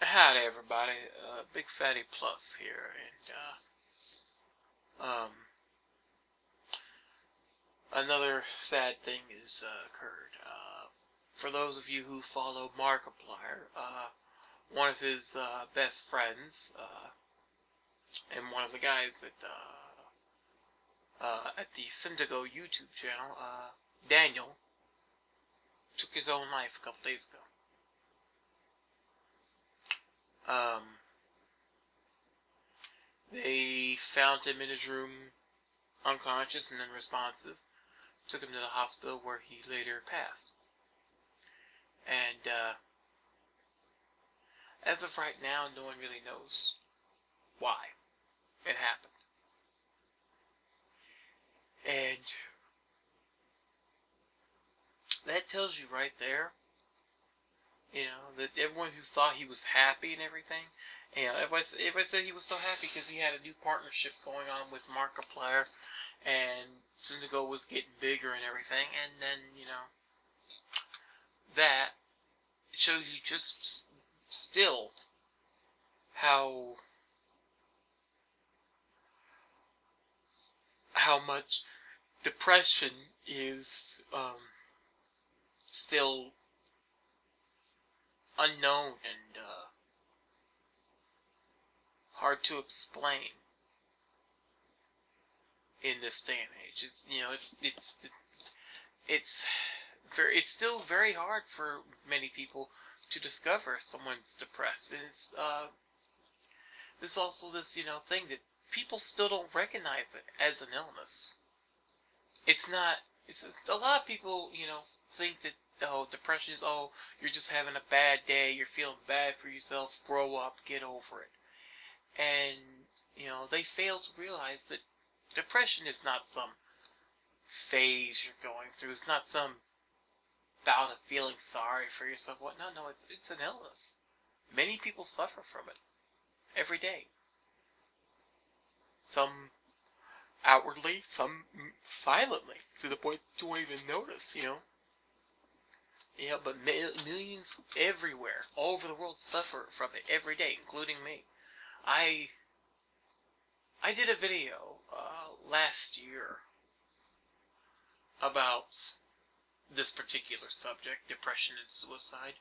Howdy everybody, Big Fatty Plus here, and another sad thing has occurred. For those of you who follow Markiplier, one of his best friends, and one of the guys at the Syndigo YouTube channel, Daniel, took his own life a couple days ago. They found him in his room, unconscious and unresponsive. Took him to the hospital where he later passed. And, as of right now, no one really knows why it happened. And that tells you right there, you know, that everyone who thought he was happy and everything, you know, everybody said he was so happy because he had a new partnership going on with Markiplier, and Syndigo was getting bigger and everything, and then, you know, that shows you just still how much depression is still unknown and hard to explain in this day and age. It's, you know, it's still very hard for many people to discover someone's depressed, and it's there's also this, you know, thing that people still don't recognize it as an illness. It's not. It's a lot of people, you know, think that, oh, depression is, oh, you're just having a bad day, you're feeling bad for yourself, grow up, get over it. And, you know, they fail to realize that depression is not some phase you're going through. It's not some bout of feeling sorry for yourself. What? No, it's an illness. Many people suffer from it every day. Some outwardly, some silently, to the point you won't even notice, you know. Yeah, but millions everywhere, all over the world, suffer from it every day, including me. I did a video last year about this particular subject, depression and suicide,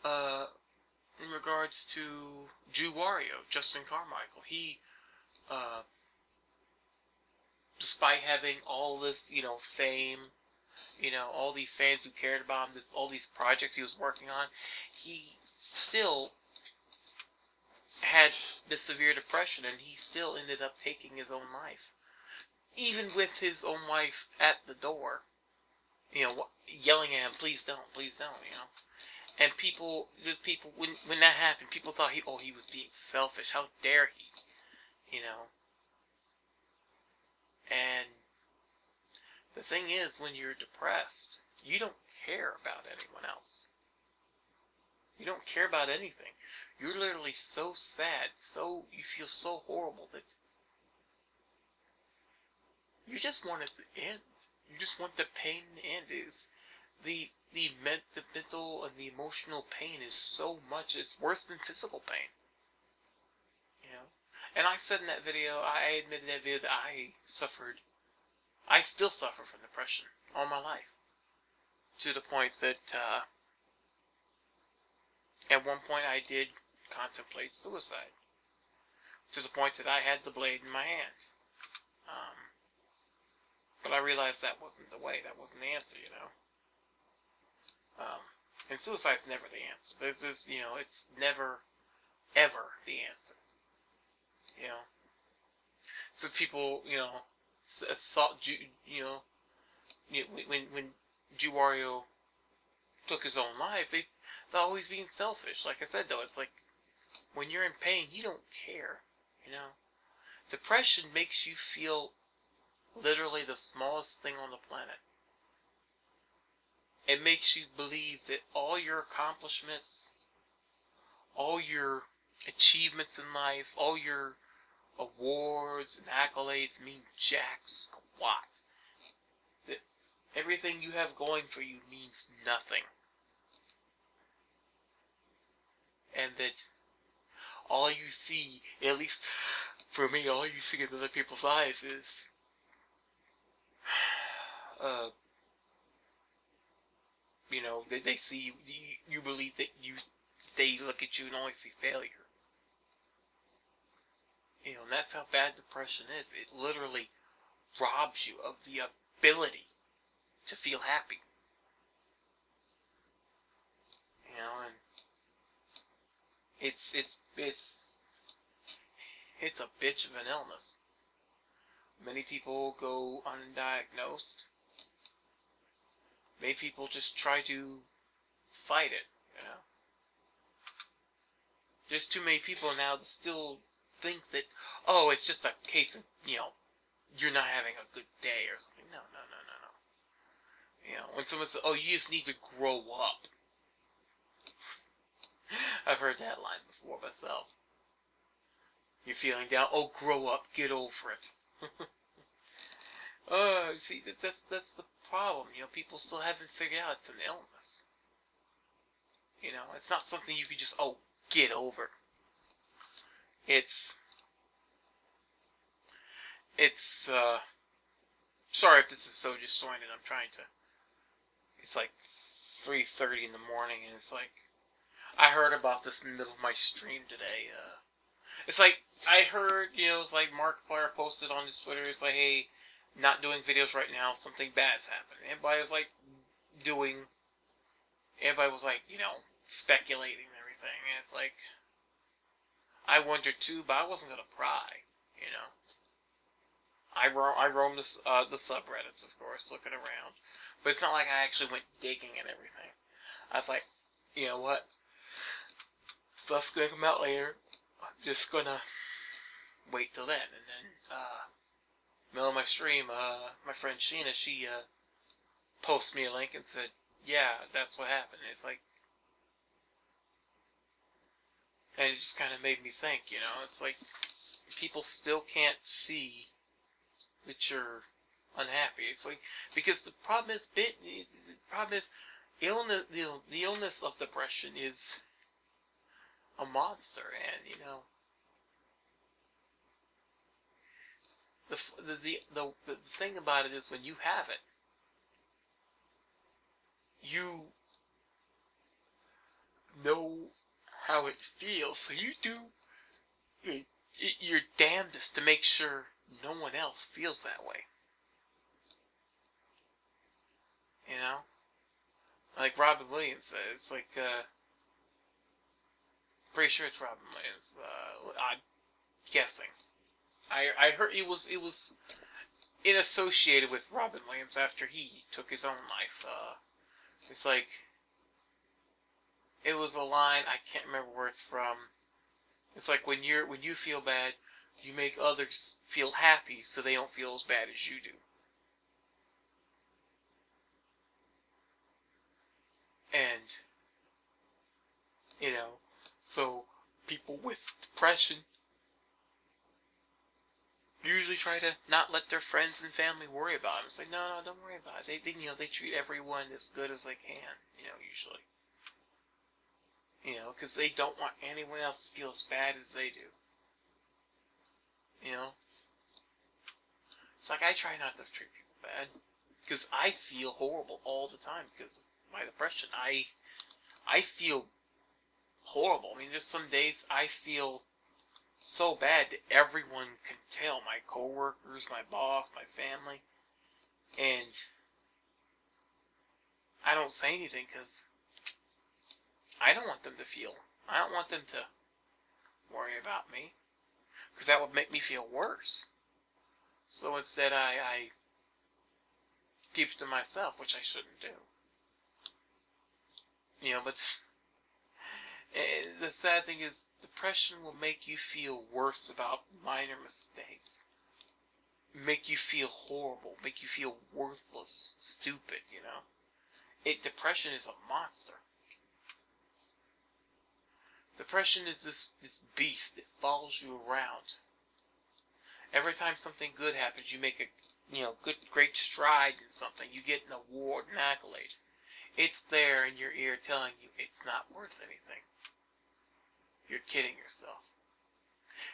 in regards to Jew Wario, Justin Carmichael. He, despite having all this, you know, fame, you know, all these fans who cared about him, all these projects he was working on, he still had this severe depression, and he still ended up taking his own life. Even with his own wife at the door, you know, yelling at him, please don't, you know. And people, when that happened, people thought he was being selfish. How dare he, you know. And the thing is, when you're depressed, you don't care about anyone else. You don't care about anything. You're literally so sad, you feel so horrible that you just want it to end. You just want the pain to end. The mental and the emotional pain is so much, it's worse than physical pain. You know? And I said in that video, I admitted in that video that I still suffer from depression all my life. To the point that, at one point I did contemplate suicide. To the point that I had the blade in my hand. But I realized that wasn't the way, that wasn't the answer, you know. And suicide's never the answer. There's this, you know, it's never, ever the answer. You know. So people, you know, thought, you know, when Jew Wario took his own life, they thought he was being selfish. Like I said, though, it's like, when you're in pain, you don't care, you know. Depression makes you feel literally the smallest thing on the planet. It makes you believe that all your accomplishments, all your achievements in life, all your awards and accolades mean jack squat. That everything you have going for you means nothing. And that all you see, at least for me, all you see in other people's eyes is, you know, they see you believe that they look at you and only see failure. You know, and that's how bad depression is. It literally robs you of the ability to feel happy. You know, and it's a bitch of an illness. Many people go undiagnosed. Many people just try to fight it, you know. There's too many people now that still think that, oh, it's just a case of, you know, you're not having a good day or something. No. You know, when someone says, oh, you just need to grow up. I've heard that line before myself. You're feeling down, oh, grow up, get over it. See, that's the problem. You know, people still haven't figured out it's an illness. You know, it's not something you can just, oh, get over. It's, sorry if this is so disjointed. I'm trying to, it's like 3:30 in the morning, and it's like, I heard about this in the middle of my stream today. It's like, I heard, you know, it's like Markiplier posted on his Twitter, it's like, hey, not doing videos right now, something bad's happened. Everybody was like, everybody was like, you know, speculating and everything, and it's like, I wondered too, but I wasn't gonna pry, you know. I roamed the subreddits, of course, looking around, but it's not like I actually went digging and everything. I was like, you know what, stuff's gonna come out later, I'm just gonna wait till then. And then, middle of my stream, my friend Sheena, she, posted me a link and said, yeah, that's what happened. It's like, and it just kind of made me think, you know, it's like, people still can't see that you're unhappy. It's like, because the problem is, illness, the illness of depression is a monster, and, you know, the thing about it is, when you have it, you know how it feels, so you do your damnedest to make sure no one else feels that way. You know? Like Robin Williams says, it's like, pretty sure it's Robin Williams, I'm guessing. I heard it was associated with Robin Williams after he took his own life. It's like, it was a line, I can't remember where it's from. It's like, when you feel bad, you make others feel happy so they don't feel as bad as you do. And, you know, so people with depression usually try to not let their friends and family worry about them. It's like, no, don't worry about it. They you know, they treat everyone as good as they can, you know, usually. You know, because they don't want anyone else to feel as bad as they do. You know? It's like, I try not to treat people bad, because I feel horrible all the time because of my depression. I feel horrible. I mean, there's some days I feel so bad that everyone can tell. My coworkers, my boss, my family. And I don't say anything because I don't want them to feel. I don't want them to worry about me, because that would make me feel worse. So instead I keep it to myself, which I shouldn't do. You know, but the sad thing is, depression will make you feel worse about minor mistakes. Make you feel horrible, make you feel worthless, stupid, you know. Depression is a monster. Depression is this beast that follows you around. Every time something good happens, you make a great stride in something. You get an award, an accolade. It's there in your ear telling you it's not worth anything. You're kidding yourself.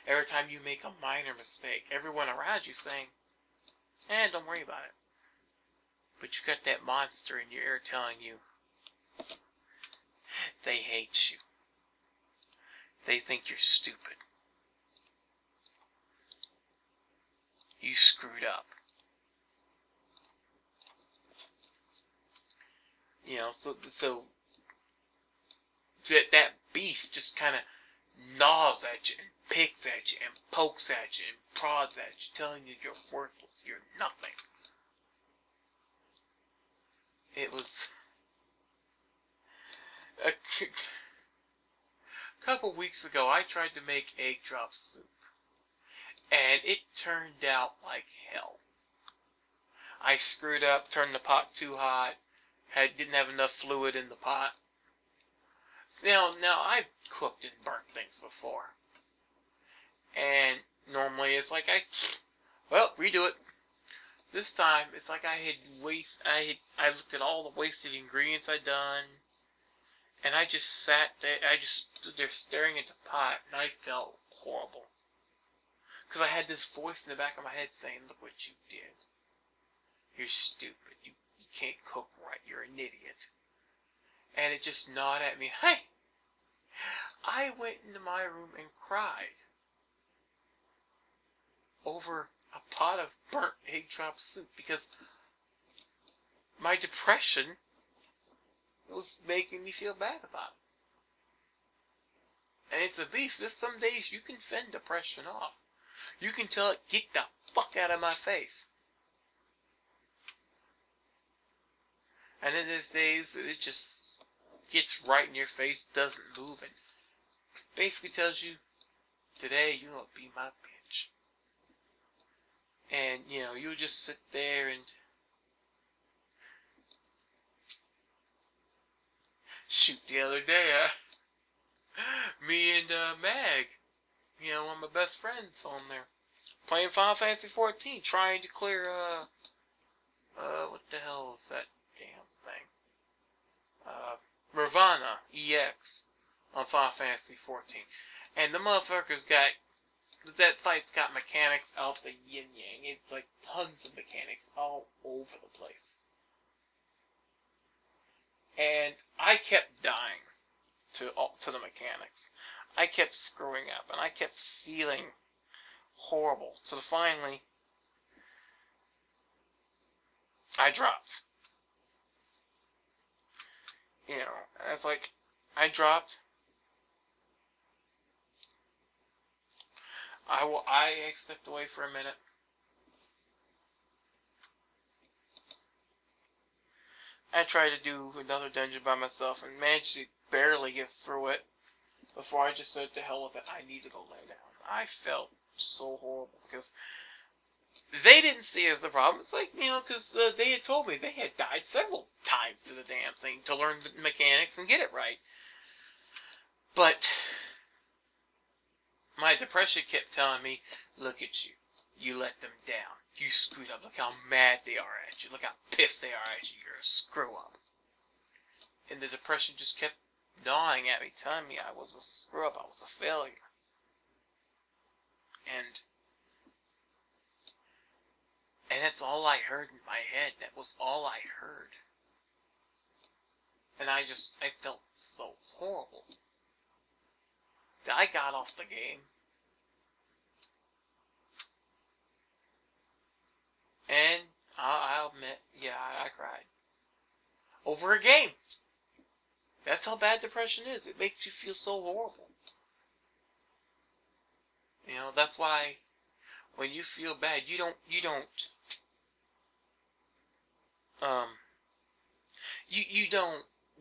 Every time you make a minor mistake, everyone around you saying, don't worry about it. But you got that monster in your ear telling you, they hate you. They think you're stupid. You screwed up. You know, so that beast just kind of gnaws at you and picks at you and pokes at you and prods at you, telling you you're worthless, you're nothing. It was a couple weeks ago, I tried to make egg drop soup, and it turned out like hell. I screwed up, turned the pot too hot, didn't have enough fluid in the pot. Now I've cooked and burnt things before, and normally it's like redo it. This time it's like I looked at all the wasted ingredients I'd done, and I just stood there staring at the pot, and I felt horrible. Because I had this voice in the back of my head saying, look what you did. You're stupid. You can't cook right. You're an idiot. And it just gnawed at me. Hey! I went into my room and cried over a pot of burnt egg drop soup because my depression was making me feel bad about it. And it's a beast. There's some days you can fend depression off. You can tell it, get the fuck out of my face. And then there's days that it just gets right in your face, doesn't move, and basically tells you, today you're gonna be my bitch. And, you know, you'll just sit there and shoot. The other day, me and Mag, you know, one of my best friends on there, playing Final Fantasy 14, trying to clear, what the hell is that damn thing? Ravana EX on Final Fantasy 14. And the motherfuckers that fight's got mechanics out the yin-yang. It's like tons of mechanics all over the place. And I kept dying to the mechanics. I kept screwing up, and I kept feeling horrible. So finally, I dropped. You know, it's like, I dropped. I stepped away for a minute. I tried to do another dungeon by myself and managed to barely get through it before I just said to hell with it. I need to go lay down. I felt so horrible because they didn't see it as a problem. It's like, you know, because they had told me they had died several times to the damn thing to learn the mechanics and get it right. But my depression kept telling me, look at you. You let them down. You screwed up. Look how mad they are at you. Look how pissed they are at you. You're a screw up. And the depression just kept gnawing at me, telling me I was a screw up. I was a failure. And that's all I heard in my head. That was all I heard. And I felt so horrible. I got off the game. And I'll admit, yeah, I cried. Over a game. That's how bad depression is. It makes you feel so horrible. You know, that's why when you feel bad, you don't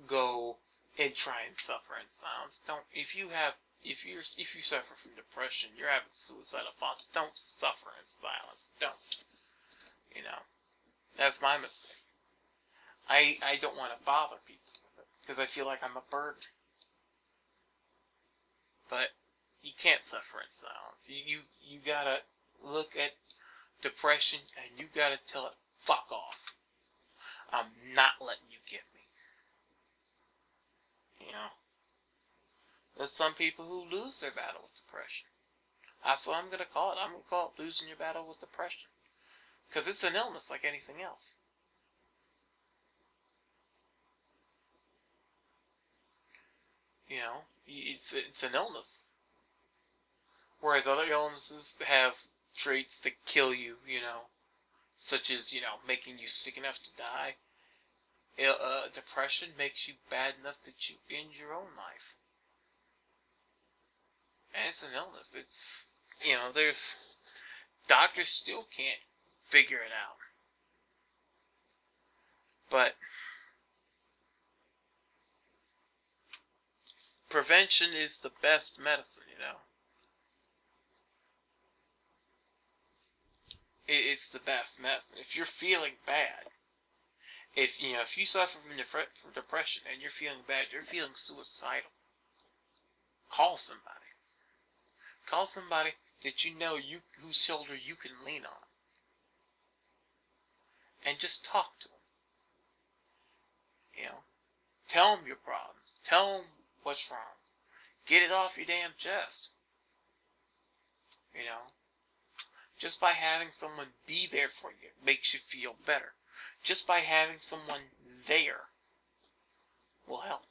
go and try and suffer in silence. If you suffer from depression, you're having suicidal thoughts, don't suffer in silence. Don't. You know, that's my mistake. I don't want to bother people with it because I feel like I'm a burden. But you can't suffer in silence. You gotta look at depression and you gotta tell it, fuck off. I'm not letting you get me. You know, there's some people who lose their battle with depression. That's what I'm going to call it. I'm going to call it losing your battle with depression. Because it's an illness like anything else. You know, it's an illness. Whereas other illnesses have traits that kill you, you know, such as, you know, making you sick enough to die. Depression makes you bad enough that you end your own life. And it's an illness. It's, you know, doctors still can't figure it out. But prevention is the best medicine, you know. It's the best medicine. If you're feeling bad, if you suffer from depression and you're feeling bad, you're feeling suicidal, call somebody. Call somebody that you know whose shoulder you can lean on. And just talk to them. You know, tell them your problems. Tell them what's wrong. Get it off your damn chest. You know, just by having someone be there for you makes you feel better. Just by having someone there will help.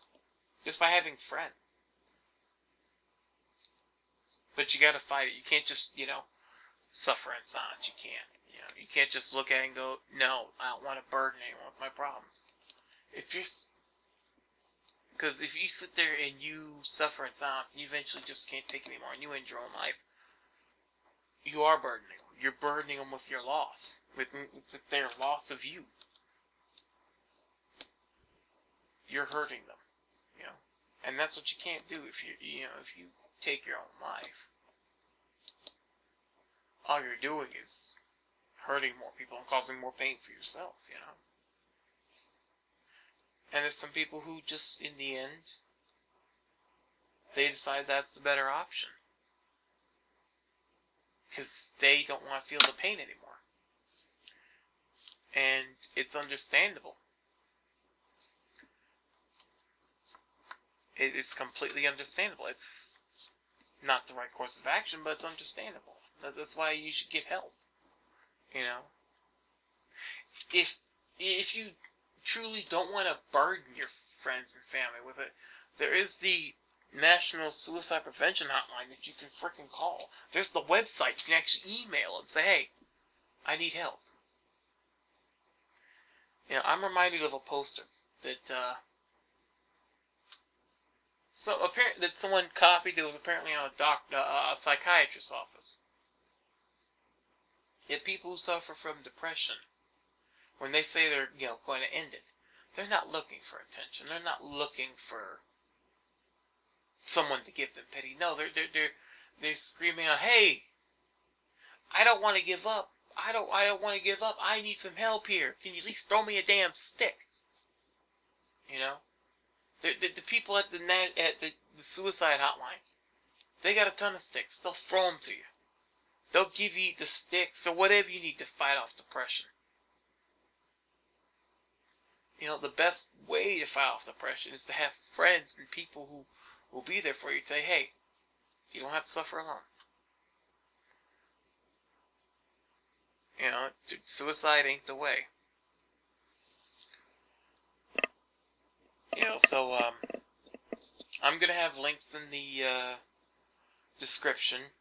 Just by having friends. But you gotta fight it. You can't just, you know, suffer in silence. You can't. You know, you can't just look at it and go, no, I don't want to burden anyone with my problems. Because if you sit there and you suffer in silence and you eventually just can't take it anymore and you end your own life, you are burdening them. You're burdening them with your loss, with their loss of you. You're hurting them, you know, and that's what you can't do if you take your own life. All you're doing is hurting more people and causing more pain for yourself, you know. And there's some people who just, in the end, they decide that's the better option. Because they don't want to feel the pain anymore. And it's understandable. It is completely understandable. It's not the right course of action, but it's understandable. That's why you should get help. You know? If you truly don't want to burden your friends and family with it, there is the National Suicide Prevention Hotline that you can frickin' call. There's the website. You can actually email them. Say, hey, I need help. You know, I'm reminded of a poster that that someone copied that was apparently on a psychiatrist's office. Yet people who suffer from depression, when they say they're, you know, going to end it, they're not looking for attention. They're not looking for someone to give them pity. No, they're screaming out, "Hey, I don't want to give up. I don't want to give up. I need some help here. Can you at least throw me a damn stick?" You know, the people at the suicide hotline, they got a ton of sticks. They'll throw them to you. They'll give you the sticks or whatever you need to fight off depression. You know, the best way to fight off depression is to have friends and people who will be there for you. Say, hey, you don't have to suffer alone. You know, suicide ain't the way. You know, so I'm gonna have links in the description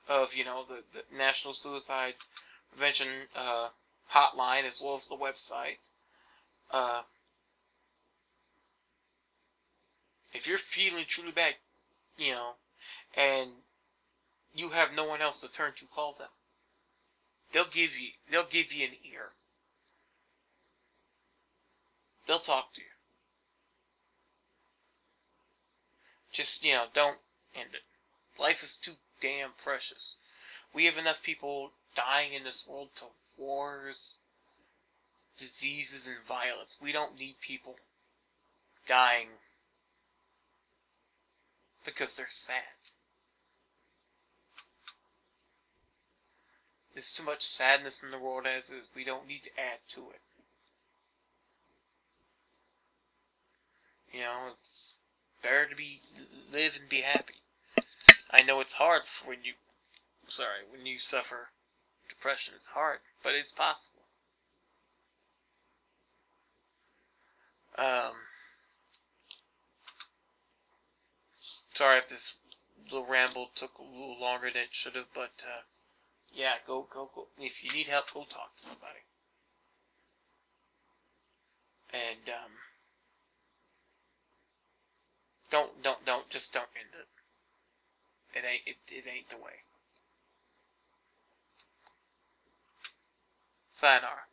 of, you know, the National Suicide Prevention Hotline, as well as the website. If you're feeling truly bad, you know, and you have no one else to turn to, call them. They'll give you an ear. They'll talk to you. Just, you know, don't end it. Life is too damn precious. We have enough people dying in this world to wars, diseases, and violence. We don't need people dying because they're sad. There's too much sadness in the world as is. We don't need to add to it. You know, it's better to live and be happy. I know it's hard when you when you suffer depression, it's hard, but it's possible. Sorry if this little ramble took a little longer than it should have, but yeah, go. If you need help, go talk to somebody. And just don't end it. It ain't the way. Sayonara.